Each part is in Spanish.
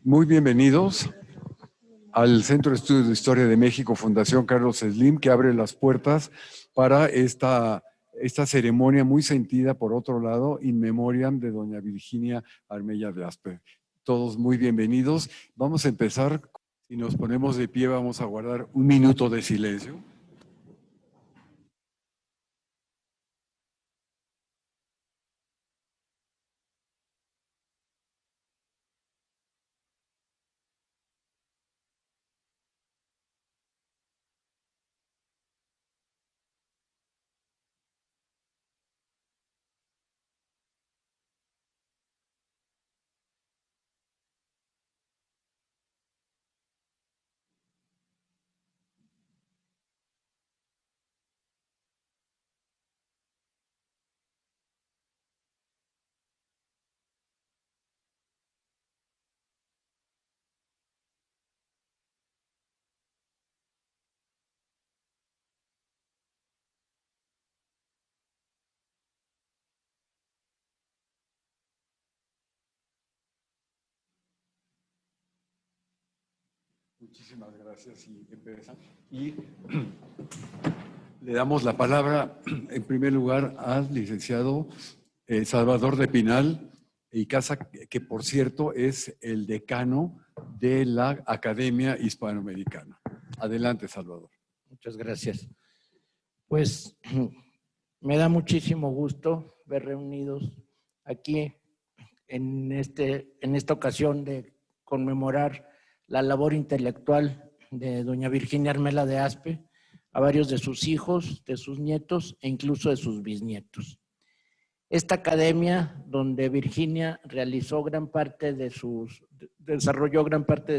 Muy bienvenidos al Centro de Estudios de Historia de México, Fundación Carlos Slim, que abre las puertas para esta ceremonia muy sentida, por otro lado, in memoriam de doña Virginia Armella de Aspe. Todos muy bienvenidos. Vamos a empezar. Si nos ponemos de pie, vamos a guardar un minuto de silencio. Muchísimas gracias y empezamos. Y le damos la palabra, en primer lugar, al licenciado Salvador de Pinal y Casa, que por cierto es el decano de la Academia Hispanoamericana. Adelante, Salvador. Muchas gracias. Pues me da muchísimo gusto ver reunidos aquí en esta ocasión de conmemorar la labor intelectual de doña Virginia Armella de Aspe, a varios de sus hijos, de sus nietos e incluso de sus bisnietos. Esta academia, donde Virginia desarrolló gran parte de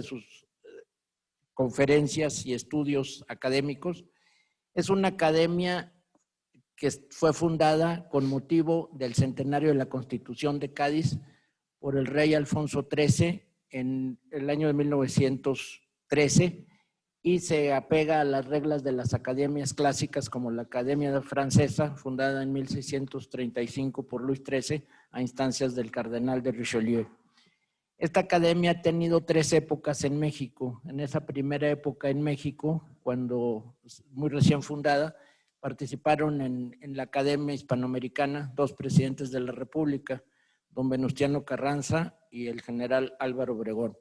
sus conferencias y estudios académicos, es una academia que fue fundada con motivo del centenario de la Constitución de Cádiz por el rey Alfonso XIII en el año de 1913 y se apega a las reglas de las academias clásicas como la Academia Francesa, fundada en 1635 por Luis XIII a instancias del cardenal de Richelieu. Esta academia ha tenido 3 épocas en México. En esa primera época en México, cuando muy recién fundada, participaron en la Academia Hispanoamericana 2 presidentes de la República, don Venustiano Carranza y el general Álvaro Obregón.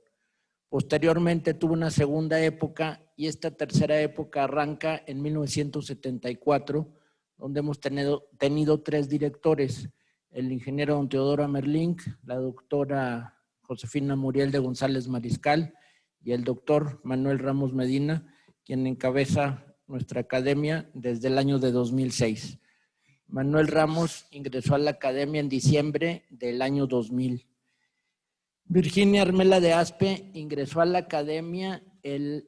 Posteriormente tuvo una segunda época y esta tercera época arranca en 1974, donde hemos tenido 3 directores, el ingeniero don Teodoro Amerlink, la doctora Josefina Muriel de González Mariscal y el doctor Manuel Ramos Medina, quien encabeza nuestra academia desde el año de 2006. Manuel Ramos ingresó a la academia en diciembre del año 2000. Virginia Armella de Aspe ingresó a la academia en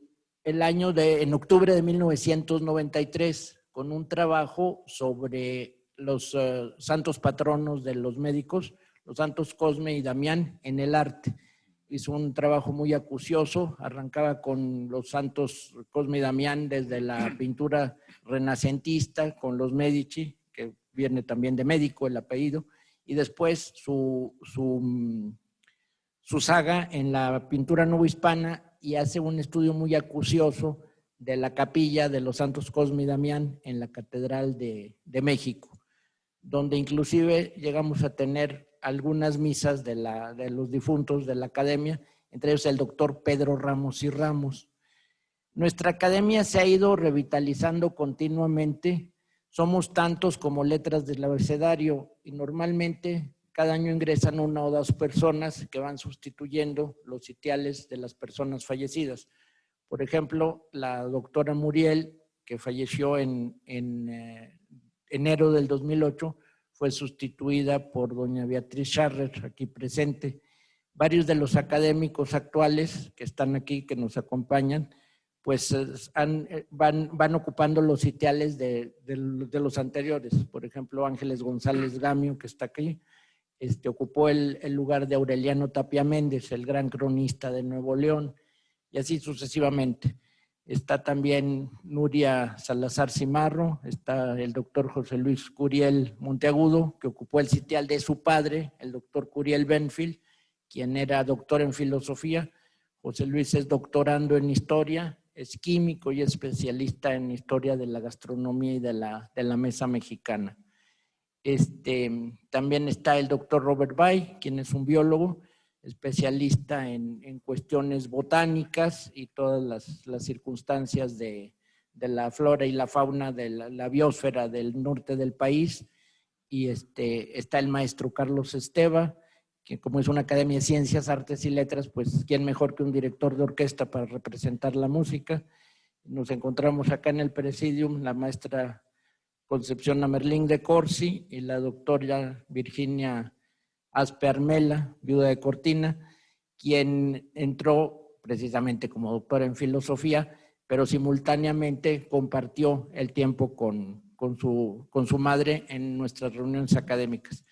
octubre de 1993 con un trabajo sobre los santos patronos de los médicos, los santos Cosme y Damián en el arte. Hizo un trabajo muy acucioso, arrancaba con los santos Cosme y Damián desde la pintura renacentista con los Medici, que viene también de médico el apellido, y después su saga en la pintura novohispana y hace un estudio muy acucioso de la capilla de los santos Cosme y Damián en la Catedral de México, donde inclusive llegamos a tener algunas misas de los difuntos de la academia, entre ellos el doctor Pedro Ramos y Ramos. Nuestra academia se ha ido revitalizando continuamente. Somos tantos como letras del abecedario y normalmente cada año ingresan 1 o 2 personas que van sustituyendo los sitiales de las personas fallecidas. Por ejemplo, la doctora Muriel, que falleció en enero del 2008, fue sustituida por doña Beatriz Scharrer, aquí presente. Varios de los académicos actuales que están aquí, que nos acompañan, pues van ocupando los sitiales de los anteriores. Por ejemplo, Ángeles González Gamio, que está aquí, ocupó el lugar de Aureliano Tapia Méndez, el gran cronista de Nuevo León, y así sucesivamente. Está también Nuria Salazar Cimarro, está el doctor José Luis Curiel Monteagudo, que ocupó el sitial de su padre, el doctor Curiel Benfield, quien era doctor en filosofía, José Luis es doctorando en historia, es químico y especialista en historia de la gastronomía y de la mesa mexicana. También está el doctor Robert Bay, quien es un biólogo, especialista en cuestiones botánicas y todas las circunstancias de la flora y la fauna de la biosfera del norte del país. Y está el maestro Carlos Esteva, que como es una academia de ciencias, artes y letras, pues quién mejor que un director de orquesta para representar la música. Nos encontramos acá en el Presidium la maestra Concepción Amerlín de Corsi y la doctora Virginia Aspe Armela, viuda de Cortina, quien entró precisamente como doctora en filosofía, pero simultáneamente compartió el tiempo con su madre en nuestras reuniones académicas.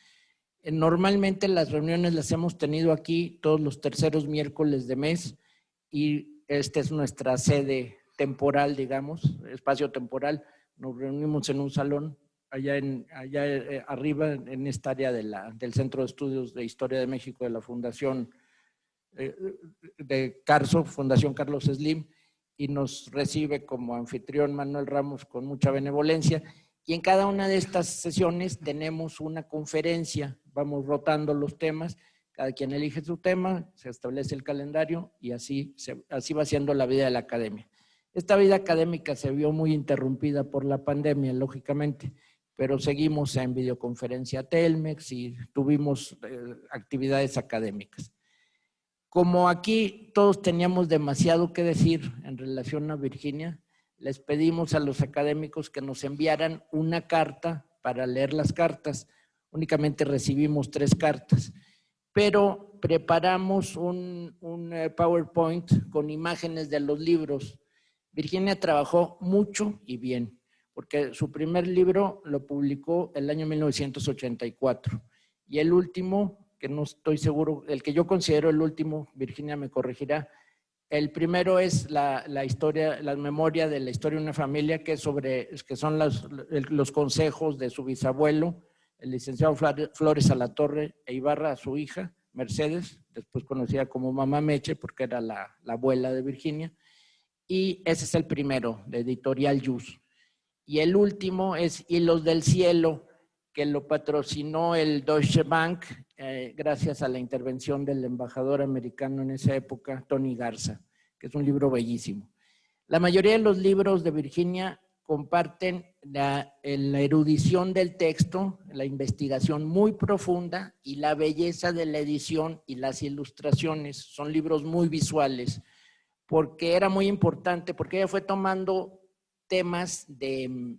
Normalmente las reuniones las hemos tenido aquí todos los terceros miércoles de mes y esta es nuestra sede temporal, digamos, espacio temporal. Nos reunimos en un salón allá arriba, en esta área del Centro de Estudios de Historia de México de la Fundación de Carso, Fundación Carlos Slim, y nos recibe como anfitrión Manuel Ramos con mucha benevolencia. Y en cada una de estas sesiones tenemos una conferencia, vamos rotando los temas, cada quien elige su tema, se establece el calendario y así va siendo la vida de la academia. Esta vida académica se vio muy interrumpida por la pandemia, lógicamente, pero seguimos en videoconferencia Telmex y tuvimos actividades académicas. Como aquí todos teníamos demasiado que decir en relación a Virginia, les pedimos a los académicos que nos enviaran una carta para leer las cartas. Únicamente recibimos 3 cartas, pero preparamos un PowerPoint con imágenes de los libros. Virginia trabajó mucho y bien, porque su primer libro lo publicó el año 1984 y el último, que no estoy seguro, el que yo considero el último, Virginia me corregirá, el primero es la memoria de la historia de una familia, que son los consejos de su bisabuelo, el licenciado Flores Alatorre e Ibarra, a su hija, Mercedes, después conocida como Mamá Meche, porque era la abuela de Virginia. Y ese es el primero, de Editorial Yus. Y el último es Hilos del Cielo, que lo patrocinó el Deutsche Bank, gracias a la intervención del embajador americano en esa época, Tony Garza, que es un libro bellísimo. La mayoría de los libros de Virginia comparten la erudición del texto, la investigación muy profunda y la belleza de la edición y las ilustraciones. Son libros muy visuales, porque era muy importante, porque ella fue tomando temas de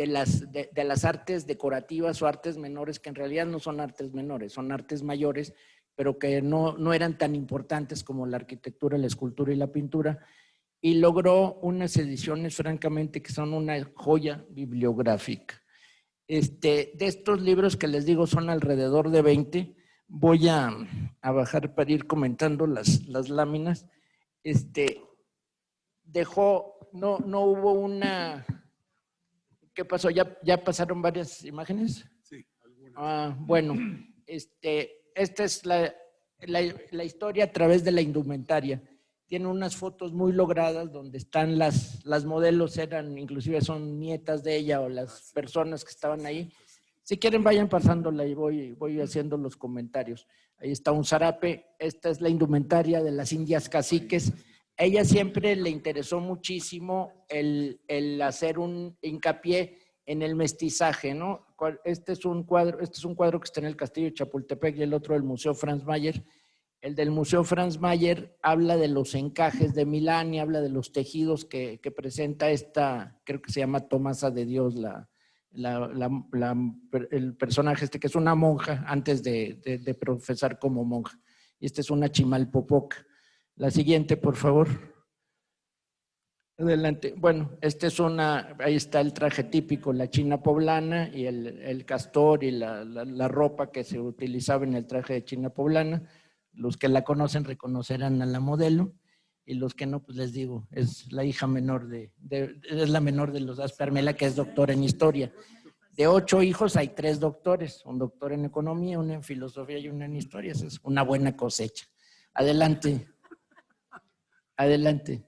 las artes decorativas o artes menores, que en realidad no son artes menores, son artes mayores, pero que no eran tan importantes como la arquitectura, la escultura y la pintura, y logró unas ediciones francamente que son una joya bibliográfica. De estos libros que les digo son alrededor de 20, voy a bajar para ir comentando las láminas. No hubo una... ¿Qué pasó? ¿Ya pasaron varias imágenes? Sí, algunas. Bueno, esta es la historia a través de la indumentaria. Tiene unas fotos muy logradas donde están las modelos, inclusive son nietas de ella o las personas que estaban ahí. Si quieren vayan pasándola y voy haciendo los comentarios. Ahí está un zarape, esta es la indumentaria de las indias caciques. A ella siempre le interesó muchísimo el hacer un hincapié en el mestizaje, ¿no? Este es un cuadro que está en el Castillo de Chapultepec y el otro del Museo Franz Mayer. El del Museo Franz Mayer habla de los encajes de Milán y habla de los tejidos que presenta esta, creo que se llama Tomasa de Dios, el personaje que es una monja antes de profesar como monja. Y esta es una chimalpopoca. La siguiente, por favor. Adelante. Bueno, ahí está el traje típico, la china poblana y el castor y la ropa que se utilizaba en el traje de china poblana. Los que la conocen reconocerán a la modelo y los que no, pues les digo, es la hija menor es la menor de los Aspe Armela, que es doctora en historia. De 8 hijos hay 3 doctores, un doctor en economía, uno en filosofía y uno en historia. Esa es una buena cosecha. Adelante. Adelante.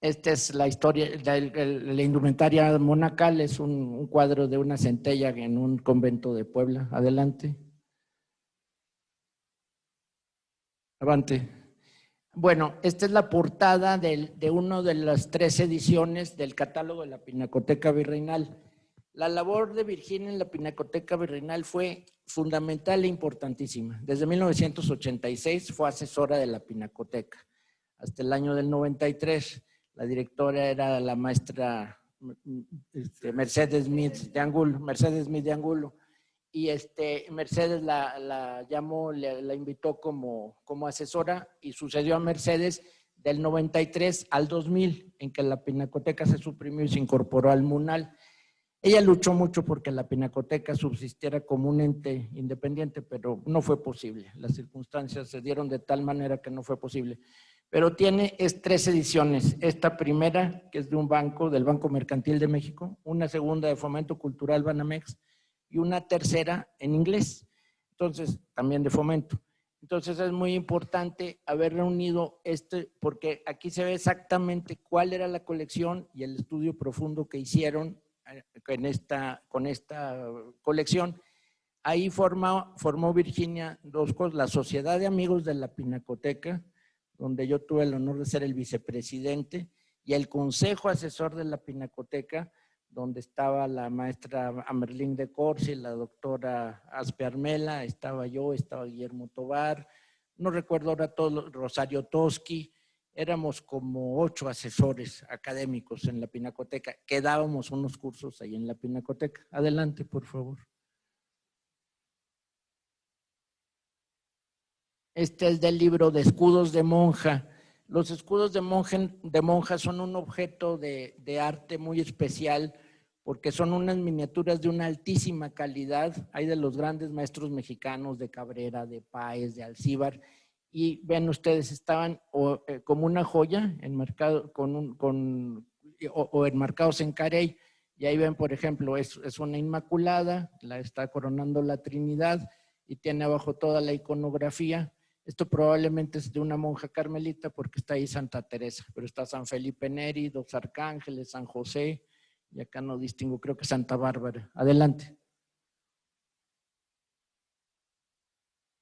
Esta es la historia, la indumentaria monacal, es un cuadro de una centella en un convento de Puebla. Adelante. Avante. Bueno, esta es la portada de una de las 3 ediciones del catálogo de la Pinacoteca Virreinal. La labor de Virginia en la Pinacoteca Virreinal fue fundamental e importantísima. Desde 1986 fue asesora de la Pinacoteca, hasta el año del 93. La directora era la maestra Mercedes Smith de Angulo. Y Mercedes la llamó, la invitó como asesora, y sucedió a Mercedes del 93 al 2000, en que la Pinacoteca se suprimió y se incorporó al MUNAL. Ella luchó mucho porque la Pinacoteca subsistiera como un ente independiente, pero no fue posible. Las circunstancias se dieron de tal manera que no fue posible. Pero tiene 3 ediciones. Esta primera, que es de un banco, del Banco Mercantil de México, una segunda de Fomento Cultural Banamex y una tercera en inglés, entonces también de Fomento. Entonces es muy importante haber reunido porque aquí se ve exactamente cuál era la colección y el estudio profundo que hicieron con esta colección. Ahí formó Virginia 2 cosas: la Sociedad de Amigos de la Pinacoteca, donde yo tuve el honor de ser el vicepresidente, y el Consejo Asesor de la Pinacoteca, donde estaba la maestra Amerlín de Corsi, la doctora Aspe Armela, estaba yo, estaba Guillermo Tobar, no recuerdo ahora todo, Rosario Toski. Éramos como 8 asesores académicos en la Pinacoteca, que dábamos unos cursos ahí en la Pinacoteca. Adelante, por favor. Este es del libro de escudos de monja. Los escudos de monja son un objeto de arte muy especial, porque son unas miniaturas de una altísima calidad. Hay de los grandes maestros mexicanos, de Cabrera, de Páez, de Alcíbar, y ven ustedes, estaban como una joya enmarcado o enmarcados en carey. Y ahí ven, por ejemplo, es una Inmaculada, la está coronando la Trinidad, y tiene abajo toda la iconografía. Esto probablemente es de una monja carmelita, porque está ahí Santa Teresa, pero está San Felipe Neri, 2 arcángeles, San José, y acá no distingo, creo que Santa Bárbara. Adelante.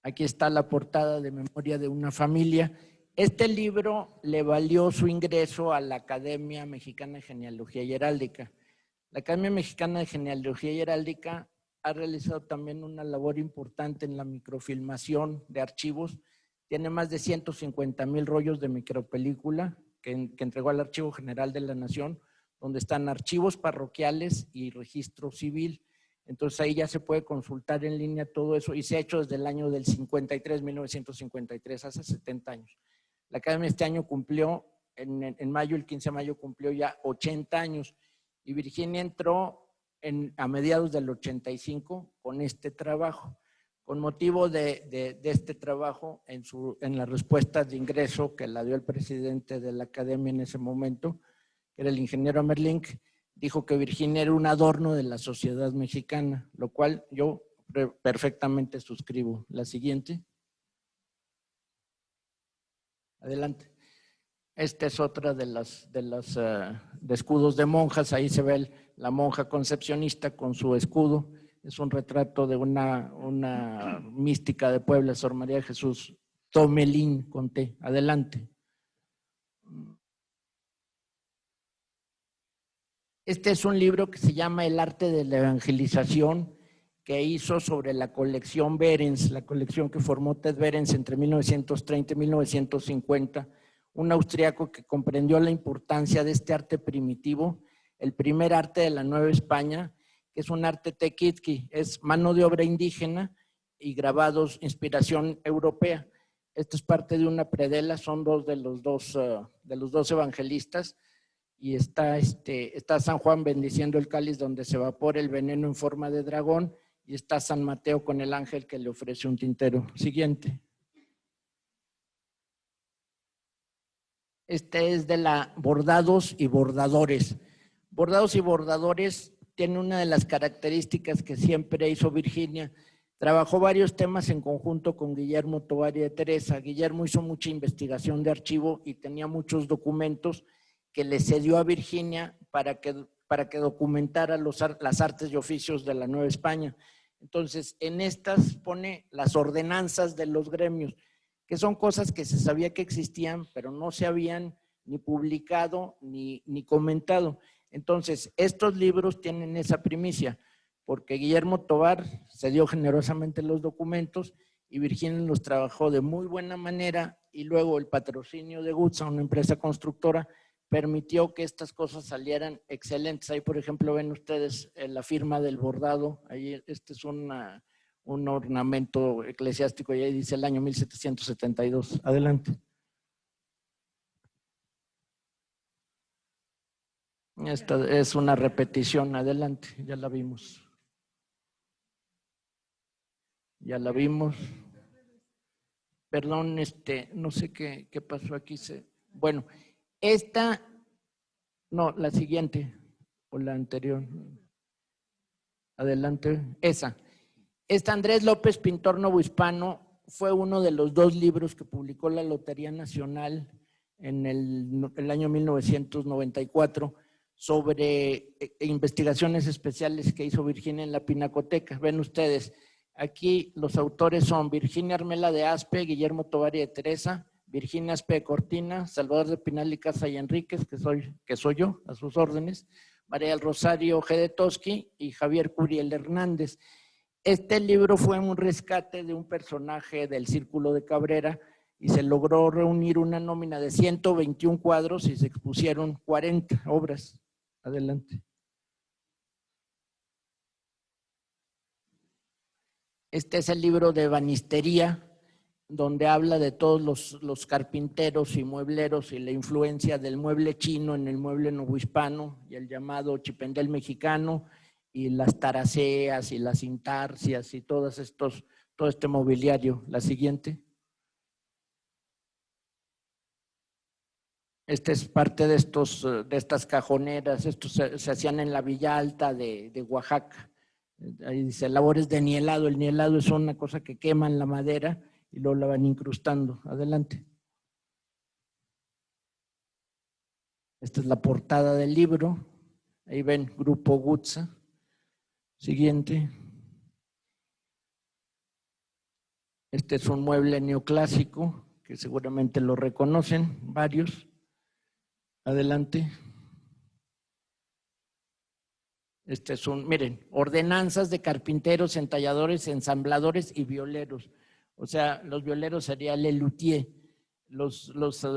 Aquí está la portada de Memoria de una familia. Este libro le valió su ingreso a la Academia Mexicana de Genealogía y Heráldica. La Academia Mexicana de Genealogía y Heráldica ha realizado también una labor importante en la microfilmación de archivos. Tiene más de 150,000 rollos de micropelícula que entregó al Archivo General de la Nación, donde están archivos parroquiales y registro civil. Entonces ahí ya se puede consultar en línea todo eso, y se ha hecho desde el año del 53, 1953, hace 70 años. La Academia este año cumplió, en mayo, el 15 de mayo, cumplió ya 80 años, y Virginia entró a mediados del 85 con este trabajo. Con motivo de este trabajo, en las respuestas de ingreso que la dio el presidente de la Academia en ese momento, que era el ingeniero Amerlink, dijo que Virginia era un adorno de la sociedad mexicana, lo cual yo perfectamente suscribo. La siguiente. Adelante. Esta es otra de escudos de monjas. Ahí se ve la monja concepcionista con su escudo. Es un retrato de una mística de Puebla, Sor María de Jesús Tomelín con T. Adelante. Este es un libro que se llama El arte de la evangelización, que hizo sobre la colección Behrens, la colección que formó Ted Behrens entre 1930 y 1950, un austriaco que comprendió la importancia de este arte primitivo, el primer arte de la Nueva España, que es un arte tequitqui, es mano de obra indígena y grabados, inspiración europea. Esto es parte de una predela, son dos de los dos evangelistas, y está San Juan bendiciendo el cáliz donde se evapora el veneno en forma de dragón, y está San Mateo con el ángel que le ofrece un tintero. Siguiente. Este es de la bordados y bordadores. Bordados y bordadores tiene una de las características que siempre hizo Virginia. Trabajó varios temas en conjunto con Guillermo Tovar y de Teresa. Guillermo hizo mucha investigación de archivo y tenía muchos documentos que le cedió a Virginia para que documentara las artes y oficios de la Nueva España. Entonces, en estas pone las ordenanzas de los gremios, que son cosas que se sabía que existían, pero no se habían ni publicado ni comentado. Entonces, estos libros tienen esa primicia, porque Guillermo Tovar cedió generosamente los documentos y Virginia los trabajó de muy buena manera, y luego el patrocinio de Gutza, una empresa constructora, permitió que estas cosas salieran excelentes. Ahí, por ejemplo, ven ustedes la firma del bordado. Ahí, este es un ornamento eclesiástico y ahí dice el año 1772. Adelante. Esta es una repetición. Adelante, ya la vimos. Ya la vimos. Perdón, no sé qué pasó aquí. Bueno, esta, no, la siguiente o la anterior. Adelante, esa. Andrés López, pintor novohispano, fue uno de los 2 libros que publicó la Lotería Nacional en el año 1994 sobre investigaciones especiales que hizo Virginia en la Pinacoteca. Ven ustedes, aquí los autores son Virginia Armela de Aspe, Guillermo Tovar y de Teresa, Virginia Aspe de Cortina, Salvador de Pinal y Casa y Enríquez, que soy yo, a sus órdenes, María del Rosario G. de Tosqui y Javier Curiel Hernández. Este libro fue un rescate de un personaje del Círculo de Cabrera y se logró reunir una nómina de 121 cuadros y se expusieron 40 obras. Adelante. Este es el libro de ebanistería, donde habla de todos los carpinteros y muebleros y la influencia del mueble chino en el mueble novohispano y el llamado chipendel mexicano y las taraceas y las intarsias y todo este mobiliario. La siguiente. Esta es parte de estas cajoneras. Estos se hacían en la Villa Alta de Oaxaca. Ahí dice labores de nielado. El nielado es una cosa que queman la madera y luego la van incrustando. Adelante. Esta es la portada del libro. Ahí ven Grupo Gutza. Siguiente. Este es un mueble neoclásico que seguramente lo reconocen varios. Adelante. Este es miren, ordenanzas de carpinteros, entalladores, ensambladores y violeros. O sea, los violeros sería le luthier. Los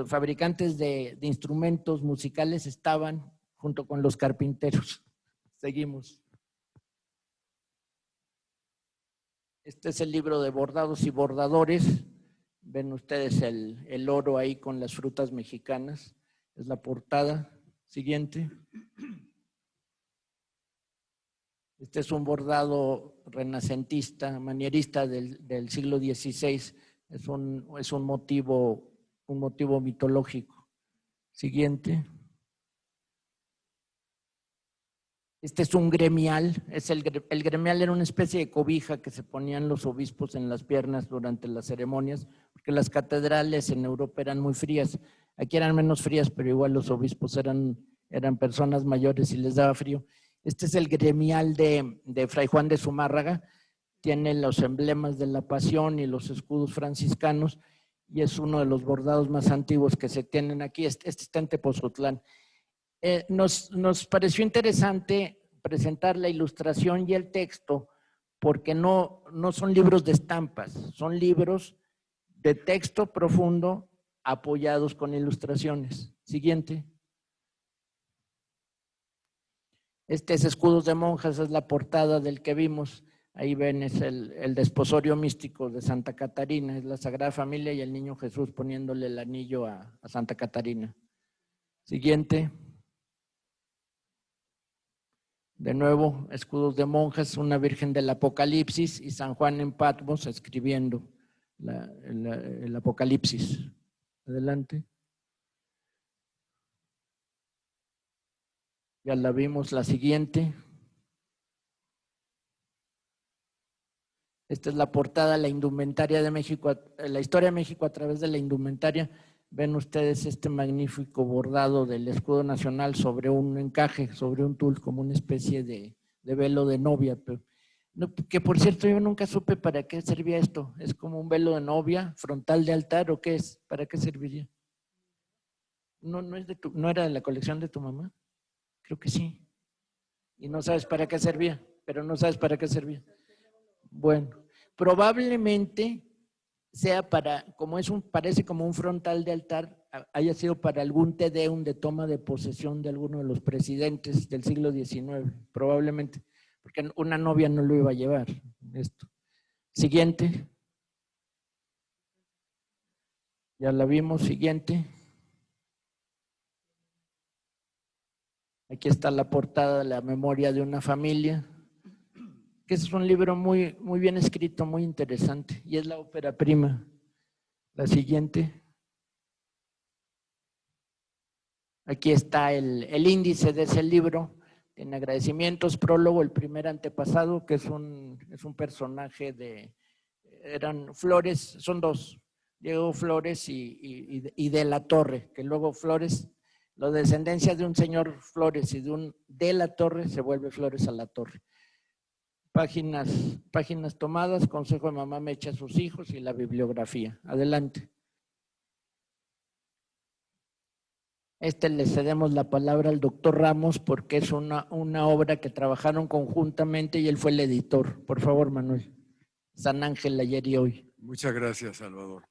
fabricantes de instrumentos musicales estaban junto con los carpinteros. Seguimos. Este es el libro de bordados y bordadores. Ven ustedes el oro ahí con las frutas mexicanas. Es la portada. Siguiente. Este es un bordado renacentista, manierista del siglo XVI. Es un motivo mitológico. Siguiente. Este es un gremial. El gremial era una especie de cobija que se ponían los obispos en las piernas durante las ceremonias, porque las catedrales en Europa eran muy frías. Aquí eran menos frías, pero igual los obispos eran personas mayores y les daba frío. Este es el gremial de Fray Juan de Zumárraga. Tiene los emblemas de la Pasión y los escudos franciscanos y es uno de los bordados más antiguos que se tienen aquí. Este está en Tepoztlán. Nos pareció interesante presentar la ilustración y el texto porque no son libros de estampas, son libros de texto profundo apoyados con ilustraciones. Siguiente. Este es Escudos de Monjas, es la portada del que vimos. Ahí ven, es el desposorio místico de Santa Catarina, es la Sagrada Familia y el Niño Jesús poniéndole el anillo a Santa Catarina. Siguiente. De nuevo, Escudos de Monjas, una Virgen del Apocalipsis y San Juan en Patmos escribiendo el Apocalipsis. Adelante. Ya la vimos, la siguiente. Esta es la portada, la indumentaria de México, la historia de México a través de la indumentaria. Ven ustedes este magnífico bordado del escudo nacional sobre un encaje, sobre un tul, como una especie de velo de novia. Pero, no, que por cierto yo nunca supe para qué servía esto. ¿Es como un velo de novia, frontal de altar o qué es? ¿Para qué serviría? ¿No era de la colección de tu mamá? Creo que sí. Y no sabes para qué servía, pero no sabes para qué servía. Bueno, probablemente sea parece como un frontal de altar, haya sido para algún te deum de toma de posesión de alguno de los presidentes del siglo XIX, probablemente, porque una novia no lo iba a llevar. Esto. Siguiente. Ya la vimos, siguiente. Aquí está la portada de La memoria de una familia, que es un libro muy, muy bien escrito, muy interesante, y es la ópera prima. La siguiente. Aquí está el índice de ese libro, en agradecimientos, prólogo, el primer antepasado, que es un personaje eran Flores, son dos, Diego Flores y de la Torre, que luego Flores, la descendencia de un señor Flores y de la Torre se vuelve Flores a la Torre. Páginas tomadas, consejo de mamá me echa a sus hijos y la bibliografía. Adelante. Le cedemos la palabra al doctor Ramos porque es una obra que trabajaron conjuntamente y él fue el editor. Por favor, Manuel. San Ángel, ayer y hoy. Muchas gracias, Salvador.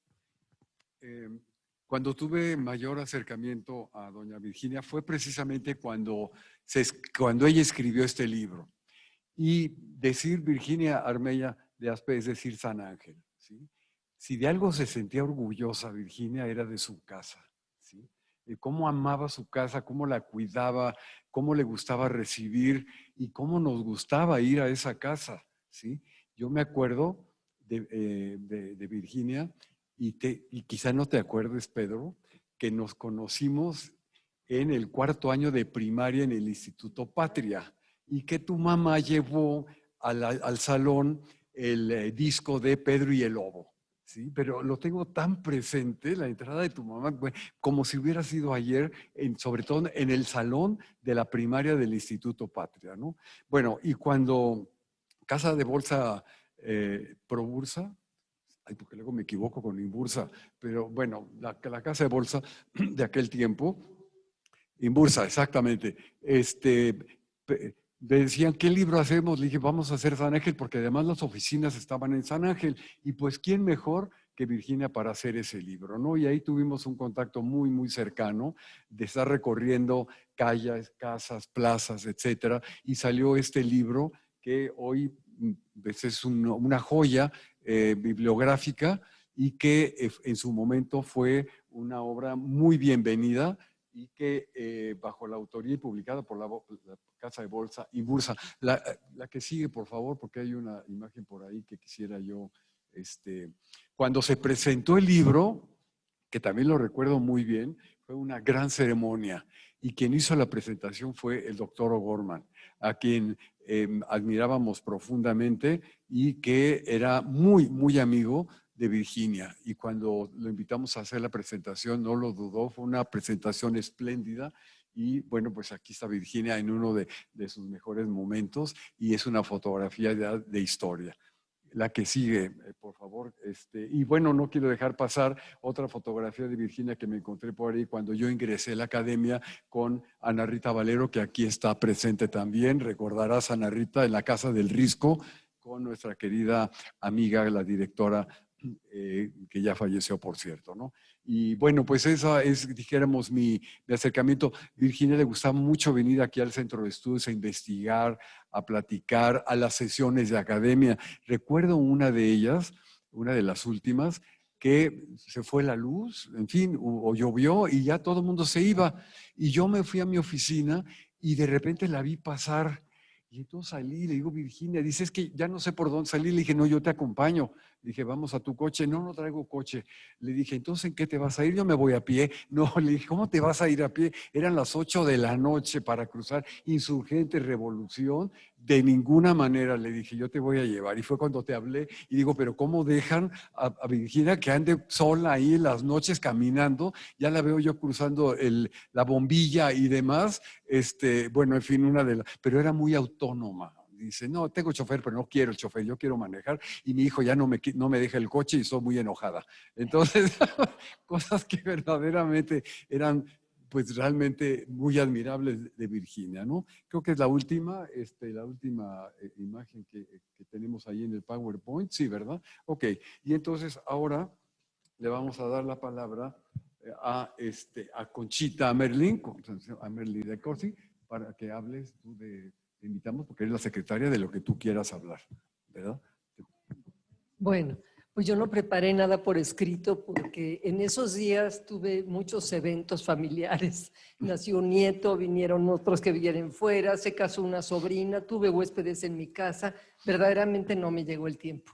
Cuando tuve mayor acercamiento a doña Virginia fue precisamente cuando ella escribió este libro. Y decir Virginia Armella de Aspe es decir San Ángel, ¿sí? Si de algo se sentía orgullosa Virginia era de su casa, ¿sí? Cómo amaba su casa, cómo la cuidaba, cómo le gustaba recibir y cómo nos gustaba ir a esa casa, ¿sí? Yo me acuerdo de Virginia y quizá no te acuerdes, Pedro, que nos conocimos en el 4º año de primaria en el Instituto Patria y que tu mamá llevó al salón el disco de Pedro y el Lobo. Sí, pero lo tengo tan presente, la entrada de tu mamá, como si hubiera sido ayer, sobre todo en el salón de la primaria del Instituto Patria, ¿no? Bueno, y cuando Casa de Bolsa Probursa, porque luego me equivoco con Inbursa, pero bueno, la Casa de Bolsa de aquel tiempo, Inbursa, exactamente, decían, ¿qué libro hacemos? Le dije, vamos a hacer San Ángel, porque además las oficinas estaban en San Ángel. Y pues, ¿quién mejor que Virginia para hacer ese libro, ¿no? Y ahí tuvimos un contacto muy, muy cercano de estar recorriendo calles, casas, plazas, etcétera. Y salió este libro que hoy pues, es una joya bibliográfica y que en su momento fue una obra muy bienvenida y que bajo la autoría y publicada por la Casa de Bolsa y Bursa. La que sigue, por favor, porque hay una imagen por ahí que quisiera yo. Cuando se presentó el libro, que también lo recuerdo muy bien, fue una gran ceremonia y quien hizo la presentación fue el doctor O'Gorman, a quien admirábamos profundamente y que era muy, muy amigo de Virginia, y cuando lo invitamos a hacer la presentación no lo dudó, fue una presentación espléndida y bueno, pues aquí está Virginia en uno de sus mejores momentos y es una fotografía de historia. La que sigue, por favor. Y bueno, no quiero dejar pasar otra fotografía de Virginia que me encontré por ahí cuando yo ingresé a la academia con Ana Rita Valero, que aquí está presente también. Recordarás a Ana Rita en la Casa del Risco con nuestra querida amiga, la directora que ya falleció, por cierto, ¿no? Y bueno, pues esa es, dijéramos, mi acercamiento. Virginia le gustaba mucho venir aquí al Centro de Estudios a investigar, a platicar, a las sesiones de academia. Recuerdo una de ellas, una de las últimas, que se fue la luz, en fin, o llovió y ya todo el mundo se iba. Y yo me fui a mi oficina y de repente la vi pasar. Y entonces salí, le digo, Virginia, dice, es que ya no sé por dónde salir. Le dije, no, yo te acompaño. Le dije, vamos a tu coche. No, no traigo coche. Le dije, entonces, ¿en qué te vas a ir? Yo me voy a pie. No, le dije, ¿cómo te vas a ir a pie? Eran las 8 de la noche para cruzar Insurgente, Revolución. De ninguna manera, le dije, yo te voy a llevar. Y fue cuando te hablé y digo, pero ¿cómo dejan a Virginia que ande sola ahí en las noches caminando? Ya la veo yo cruzando la bombilla y demás. Bueno, en fin, pero era muy autónoma. Dice, no, tengo chofer, pero no quiero el chofer, yo quiero manejar. Y mi hijo ya no me deja el coche y estoy muy enojada. Entonces, cosas que verdaderamente eran pues realmente muy admirables de Virginia, ¿no? Creo que es la última imagen que tenemos ahí en el PowerPoint, sí, ¿verdad? Ok, y entonces ahora le vamos a dar la palabra a Conchita Merlin de Corsi, para que hables tú te invitamos porque eres la secretaria de lo que tú quieras hablar, ¿verdad? Bueno, pues yo no preparé nada por escrito porque en esos días tuve muchos eventos familiares. Nació un nieto, vinieron otros que vienen fuera, se casó una sobrina, tuve huéspedes en mi casa. Verdaderamente no me llegó el tiempo.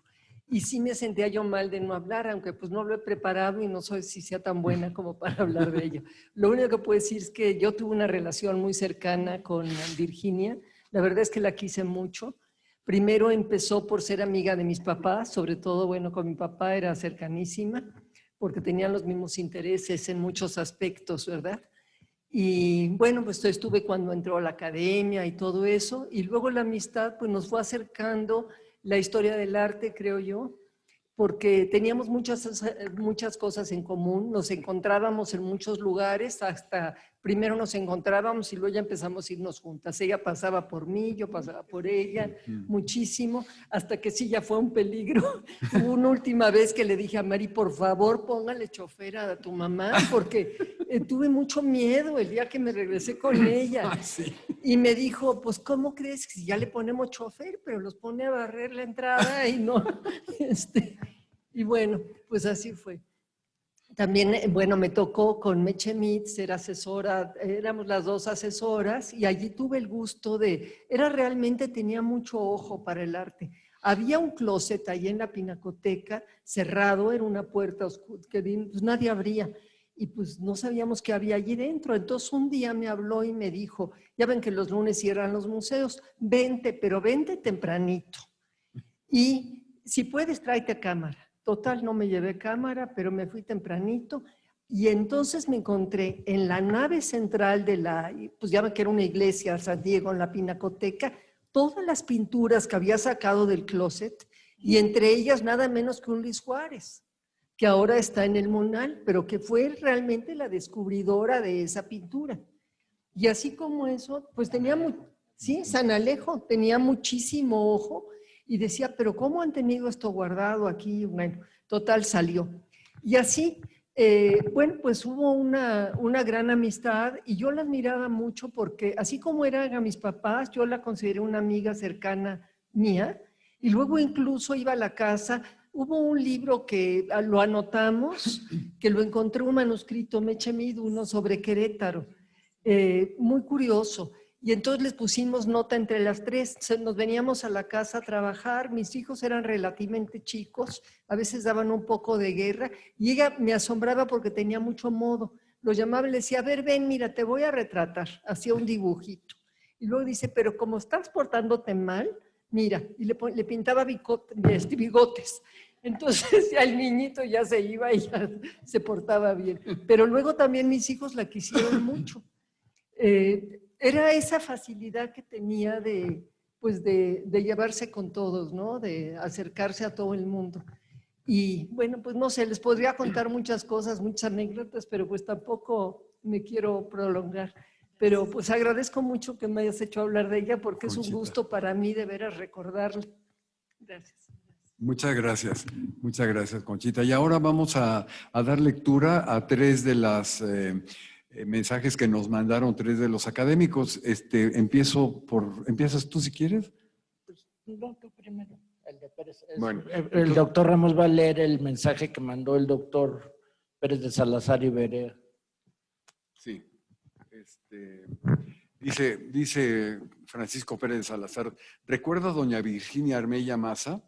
Y sí me sentía yo mal de no hablar, aunque pues no lo he preparado y no sé si sea tan buena como para hablar de ello. Lo único que puedo decir es que yo tuve una relación muy cercana con Virginia. La verdad es que la quise mucho. Primero empezó por ser amiga de mis papás, sobre todo, bueno, con mi papá era cercanísima, porque tenían los mismos intereses en muchos aspectos, ¿verdad? Y bueno, pues estuve cuando entró a la academia y todo eso, y luego la amistad pues nos fue acercando la historia del arte, creo yo, porque teníamos muchas cosas en común, nos encontrábamos en muchos lugares, hasta primero nos encontrábamos y luego ya empezamos a irnos juntas. Ella pasaba por mí, yo pasaba por ella, muchísimo, hasta que sí ya fue un peligro. Hubo una última vez que le dije a Mari, por favor, póngale chofer a tu mamá, porque tuve mucho miedo el día que me regresé con ella. Sí. Y me dijo, pues, ¿cómo crees que si ya le ponemos chofer, pero los pone a barrer la entrada y no, y bueno, pues así fue. También, bueno, me tocó con Meche Mitz, ser asesora, éramos las dos asesoras y allí tuve el gusto tenía mucho ojo para el arte. Había un closet ahí en la Pinacoteca, cerrado, era una puerta oscura que pues nadie abría y pues no sabíamos qué había allí dentro. Entonces un día me habló y me dijo, ya ven que los lunes cierran los museos, vente, pero vente tempranito y si puedes tráete cámara. Total, no me llevé cámara, pero me fui tempranito y entonces me encontré en la nave central pues ya ven que era una iglesia, San Diego, en la Pinacoteca, todas las pinturas que había sacado del closet y entre ellas nada menos que un Luis Juárez, que ahora está en el Monal, pero que fue realmente la descubridora de esa pintura. Y así como eso, pues sí, San Alejo tenía muchísimo ojo y decía, pero ¿cómo han tenido esto guardado aquí? Bueno, total salió. Y así, bueno, pues hubo una gran amistad y yo la admiraba mucho porque así como eran a mis papás, yo la consideré una amiga cercana mía y luego incluso iba a la casa. Hubo un libro que lo anotamos, que lo encontré un manuscrito, Meche Mitz, uno sobre Querétaro, muy curioso. Y entonces les pusimos nota entre las tres, nos veníamos a la casa a trabajar, mis hijos eran relativamente chicos, a veces daban un poco de guerra, y ella me asombraba porque tenía mucho modo. Lo llamaba y le decía, a ver, ven, mira, te voy a retratar, hacía un dibujito. Y luego dice, pero como estás portándote mal, mira, y le pintaba bigotes. Entonces ya el niñito ya se iba y ya se portaba bien. Pero luego también mis hijos la quisieron mucho. Era esa facilidad que tenía de llevarse con todos, ¿no? De acercarse a todo el mundo. Y bueno, pues no sé, les podría contar muchas cosas, muchas anécdotas, pero pues tampoco me quiero prolongar. Pero pues agradezco mucho que me hayas hecho hablar de ella porque Conchita, es un gusto para mí de veras recordarla. Gracias. Muchas gracias, Conchita. Y ahora vamos a dar lectura a tres de las mensajes que nos mandaron tres de los académicos. ¿Empiezas tú si quieres? No, tú primero. El de Pérez. Bueno, el doctor Ramos va a leer el mensaje que mandó el doctor Pérez de Salazar y Berea. Sí. Dice Francisco Pérez de Salazar, ¿recuerda a doña Virginia Armella Maza?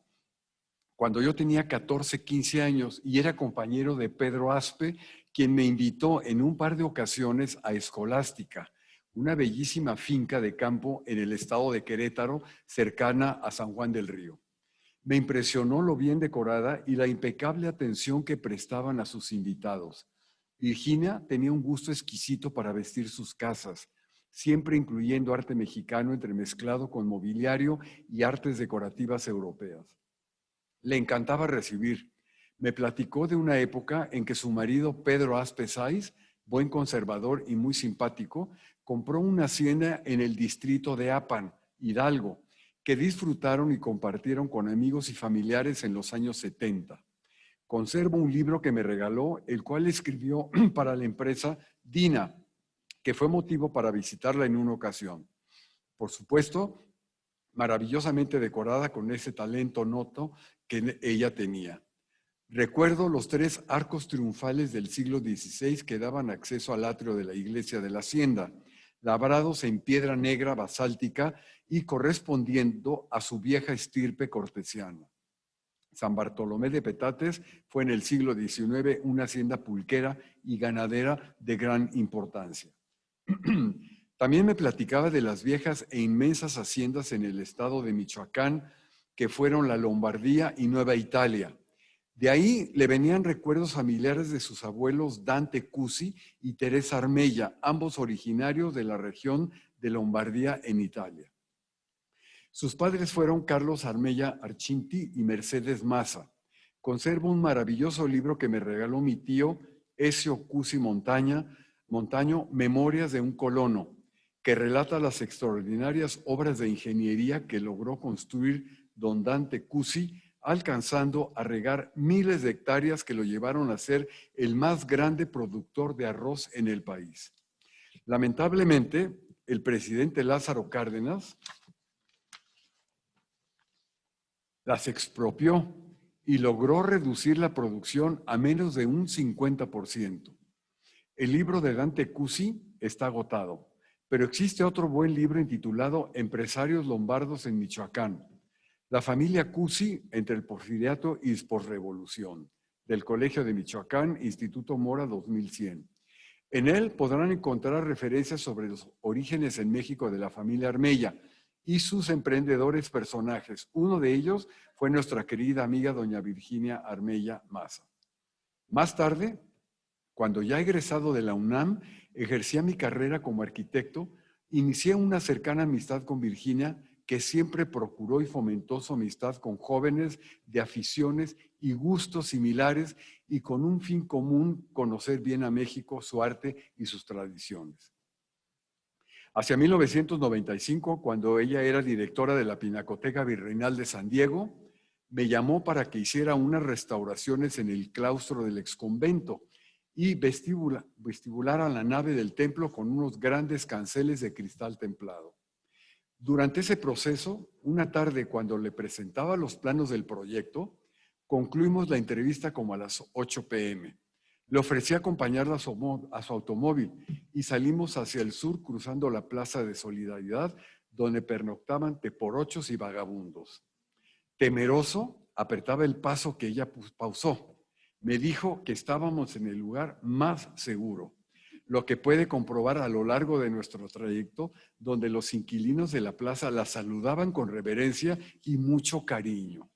Cuando yo tenía 14, 15 años y era compañero de Pedro Aspe, quien me invitó en un par de ocasiones a Escolástica. una bellísima finca de campo en el estado de Querétaro, cercana a San Juan del Río. Me impresionó lo bien decorada y la impecable atención que prestaban a sus invitados. Virginia tenía un gusto exquisito para vestir sus casas, siempre incluyendo arte mexicano entremezclado con mobiliario y artes decorativas europeas. Le encantaba recibir. Me platicó de una época en que su marido Pedro Aspe Sáiz, buen conservador y muy simpático, compró una hacienda en el distrito de Apan, Hidalgo, que disfrutaron y compartieron con amigos y familiares en los años 70. Conservo un libro que me regaló, el cual escribió para la empresa Dina, que fue motivo para visitarla en una ocasión. Por supuesto, maravillosamente decorada con ese talento nato que ella tenía. Recuerdo los 3 arcos triunfales del siglo XVI que daban acceso al atrio de la iglesia de la hacienda, labrados en piedra negra basáltica y correspondiendo a su vieja estirpe cortesiana. San Bartolomé de Petates fue en el siglo XIX una hacienda pulquera y ganadera de gran importancia. También me platicaba de las viejas e inmensas haciendas en el estado de Michoacán, que fueron la Lombardía y Nueva Italia. De ahí le venían recuerdos familiares de sus abuelos Dante Cusi y Teresa Armella, ambos originarios de la región de Lombardía en Italia. Sus padres fueron Carlos Armella Arcinti y Mercedes Maza. Conservo un maravilloso libro que me regaló mi tío Ezio Cusi Montaño, Memorias de un colono, que relata las extraordinarias obras de ingeniería que logró construir don Dante Cusi, alcanzando a regar miles de hectáreas que lo llevaron a ser el más grande productor de arroz en el país. Lamentablemente, el presidente Lázaro Cárdenas las expropió y logró reducir la producción a menos de un 50%. El libro de Dante Cusi está agotado, pero existe otro buen libro intitulado Empresarios Lombardos en Michoacán. La familia Cusi entre el Porfiriato y posrevolución, del Colegio de Michoacán, Instituto Mora 2100. En él podrán encontrar referencias sobre los orígenes en México de la familia Armella y sus emprendedores personajes. Uno de ellos fue nuestra querida amiga doña Virginia Armella Maza. Más tarde, cuando ya egresado de la UNAM, ejercía mi carrera como arquitecto, inicié una cercana amistad con Virginia, que siempre procuró y fomentó su amistad con jóvenes de aficiones y gustos similares y con un fin común, conocer bien a México, su arte y sus tradiciones. Hacia 1995, cuando ella era directora de la Pinacoteca Virreinal de San Diego, me llamó para que hiciera unas restauraciones en el claustro del exconvento y vestibulara la nave del templo con unos grandes canceles de cristal templado. Durante ese proceso, una tarde cuando le presentaba los planos del proyecto, concluimos la entrevista como a las 8 p.m. Le ofrecí acompañarla a su automóvil y salimos hacia el sur cruzando la Plaza de Solidaridad, donde pernoctaban teporochos y vagabundos. Temeroso, apretaba el paso que ella pausó. Me dijo que estábamos en el lugar más seguro, lo que puede comprobar a lo largo de nuestro trayecto, donde los inquilinos de la plaza la saludaban con reverencia y mucho cariño.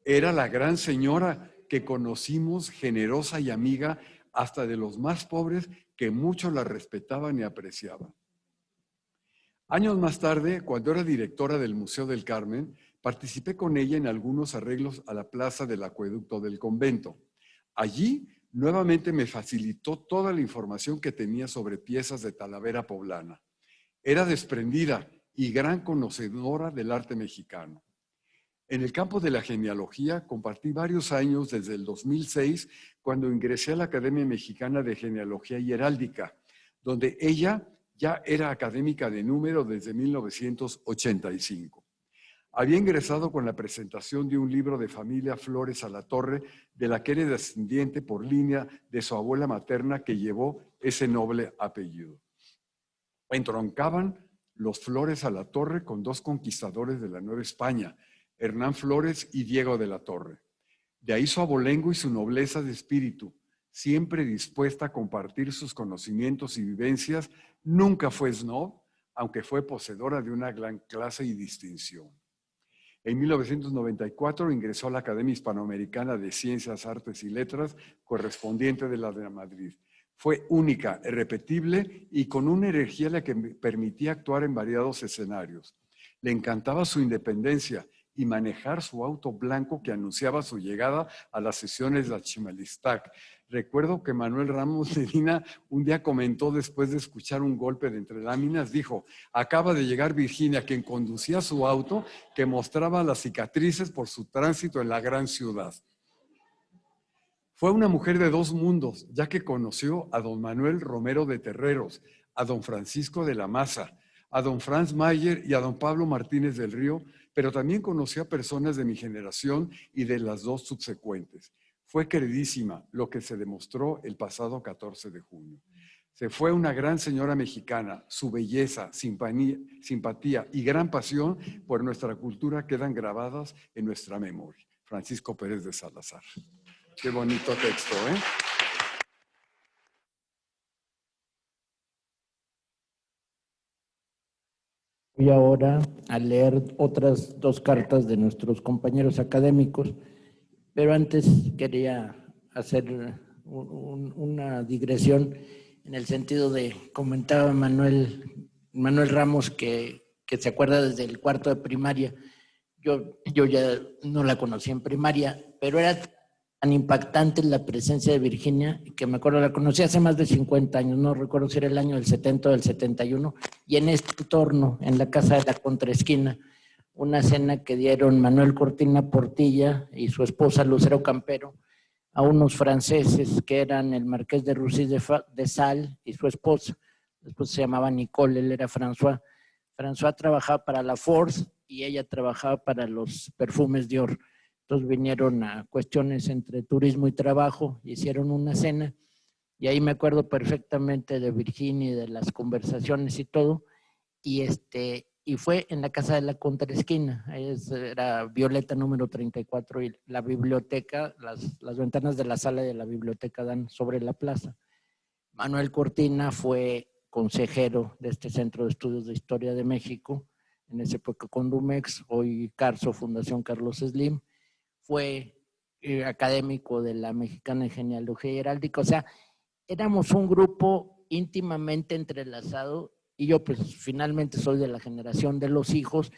Era la gran señora que conocimos, generosa y amiga hasta de los más pobres, que muchos la respetaban y apreciaban. Años más tarde, cuando era directora del Museo del Carmen, participé con ella en algunos arreglos a la plaza del acueducto del convento. Allí, nuevamente me facilitó toda la información que tenía sobre piezas de Talavera poblana. Era desprendida y gran conocedora del arte mexicano. En el campo de la genealogía compartí varios años desde el 2006, cuando ingresé a la Academia Mexicana de Genealogía y Heráldica, donde ella ya era académica de número desde 1985. Había ingresado con la presentación de un libro de familia Flores a la Torre, de la que era descendiente por línea de su abuela materna, que llevó ese noble apellido. Entroncaban los Flores a la Torre con 2 conquistadores de la Nueva España, Hernán Flores y Diego de la Torre. De ahí su abolengo y su nobleza de espíritu, siempre dispuesta a compartir sus conocimientos y vivencias, Nunca fue snob, aunque fue poseedora de una gran clase y distinción. En 1994 ingresó a la Academia Hispanoamericana de Ciencias, Artes y Letras, correspondiente de la de Madrid. Fue única, irrepetible y con una energía la que permitía actuar en variados escenarios. Le encantaba su independencia y manejar su auto blanco que anunciaba su llegada a las sesiones de Achimalistac. Recuerdo que Manuel Ramos Medina un día comentó después de escuchar un golpe de entre láminas, dijo, acaba de llegar Virginia, quien conducía su auto, que mostraba las cicatrices por su tránsito en la gran ciudad. Fue una mujer de dos mundos, ya que conoció a don Manuel Romero de Terreros, a don Francisco de la Maza, a don Franz Mayer y a don Pablo Martínez del Río, pero también conoció a personas de mi generación y de las dos subsecuentes. Fue queridísima, lo que se demostró el pasado 14 de junio. Se fue una gran señora mexicana, su belleza, simpatía y gran pasión por nuestra cultura quedan grabadas en nuestra memoria. Francisco Pérez de Salazar. Qué bonito texto, ¿eh? Voy ahora a leer otras dos cartas de nuestros compañeros académicos, pero antes quería hacer una digresión en el sentido de, comentaba Manuel Ramos que se acuerda desde el cuarto de primaria. Yo ya no la conocí en primaria, pero era tan impactante la presencia de Virginia, que me acuerdo, la conocí hace más de 50 años, no recuerdo si era el año del 70 o del 71, y en este entorno, en la casa de la contraesquina, una cena que dieron Manuel Cortina Portilla y su esposa Lucero Campero a unos franceses que eran el marqués de Russy de Sales y su esposa. La esposa se llamaba Nicole, él era François. François trabajaba para la Ford y ella trabajaba para los perfumes Dior. Entonces vinieron a cuestiones entre turismo y trabajo, hicieron una cena y ahí me acuerdo perfectamente de Virginia y de las conversaciones y todo. Y fue en la casa de la contraesquina, era Violeta número 34 y la biblioteca, las ventanas de la sala de la biblioteca dan sobre la plaza. Manuel Cortina fue consejero de este Centro de Estudios de Historia de México, en esa época con Dumex, hoy Carso, Fundación Carlos Slim, fue académico de la Mexicana de Genealogía y Heráldica, o sea, éramos un grupo íntimamente entrelazado. Y yo pues finalmente soy de la generación de los hijos.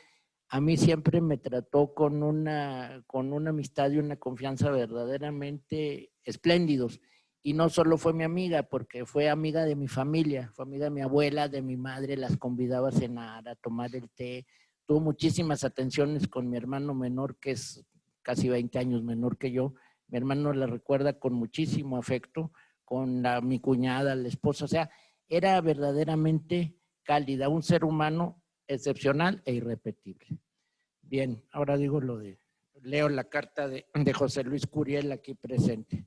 A mí siempre me trató con una amistad y una confianza verdaderamente espléndidos. Y no solo fue mi amiga, porque fue amiga de mi familia, fue amiga de mi abuela, de mi madre, las convidaba a cenar, a tomar el té. Tuvo muchísimas atenciones con mi hermano menor, que es casi 20 años menor que yo. Mi hermano la recuerda con muchísimo afecto, con mi cuñada, la esposa. O sea, era verdaderamente cálida, un ser humano excepcional e irrepetible. Bien, ahora digo leo la carta de José Luis Curiel aquí presente.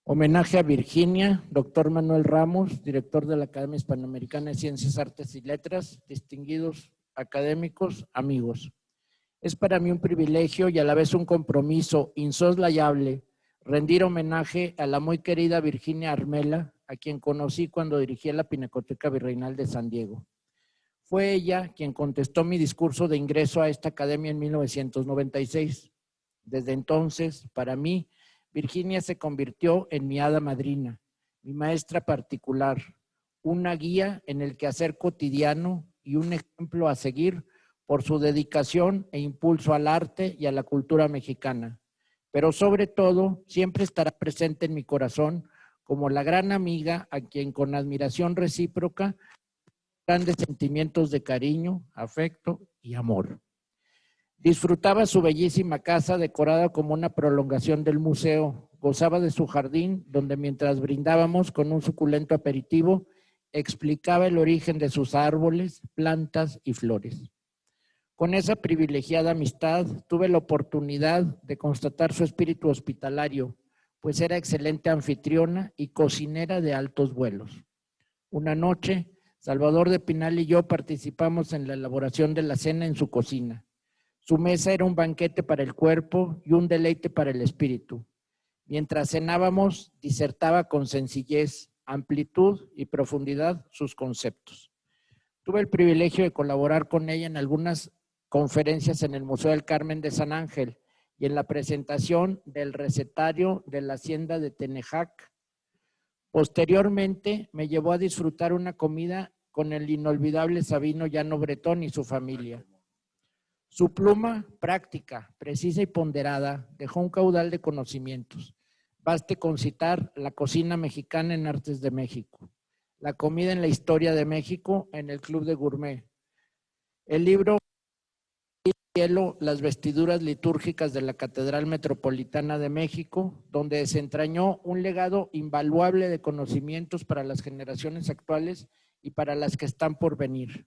Homenaje a Virginia, doctor Manuel Ramos, director de la Academia Hispanoamericana de Ciencias, Artes y Letras, distinguidos académicos, amigos. Es para mí un privilegio y a la vez un compromiso insoslayable rendir homenaje a la muy querida Virginia Armela, a quien conocí cuando dirigía la Pinacoteca Virreinal de San Diego. Fue ella quien contestó mi discurso de ingreso a esta academia en 1996. Desde entonces, para mí, Virginia se convirtió en mi hada madrina, mi maestra particular, una guía en el quehacer cotidiano y un ejemplo a seguir por su dedicación e impulso al arte y a la cultura mexicana. Pero sobre todo, siempre estará presente en mi corazón como la gran amiga a quien con admiración recíproca, grandes sentimientos de cariño, afecto y amor. Disfrutaba su bellísima casa decorada como una prolongación del museo, gozaba de su jardín donde mientras brindábamos con un suculento aperitivo, explicaba el origen de sus árboles, plantas y flores. Con esa privilegiada amistad tuve la oportunidad de constatar su espíritu hospitalario, pues era excelente anfitriona y cocinera de altos vuelos. Una noche, Salvador de Pinal y yo participamos en la elaboración de la cena en su cocina. Su mesa era un banquete para el cuerpo y un deleite para el espíritu. Mientras cenábamos, disertaba con sencillez, amplitud y profundidad sus conceptos. Tuve el privilegio de colaborar con ella en algunas conferencias en el Museo del Carmen de San Ángel y en la presentación del recetario de la Hacienda de Tenejac. Posteriormente me llevó a disfrutar una comida con el inolvidable Sabino Llano Bretón y su familia. Su pluma práctica, precisa y ponderada dejó un caudal de conocimientos. Baste con citar La cocina mexicana en Artes de México, La comida en la historia de México en el Club de Gourmet, el libro Cielo, las vestiduras litúrgicas de la Catedral Metropolitana de México, donde desentrañó un legado invaluable de conocimientos para las generaciones actuales y para las que están por venir.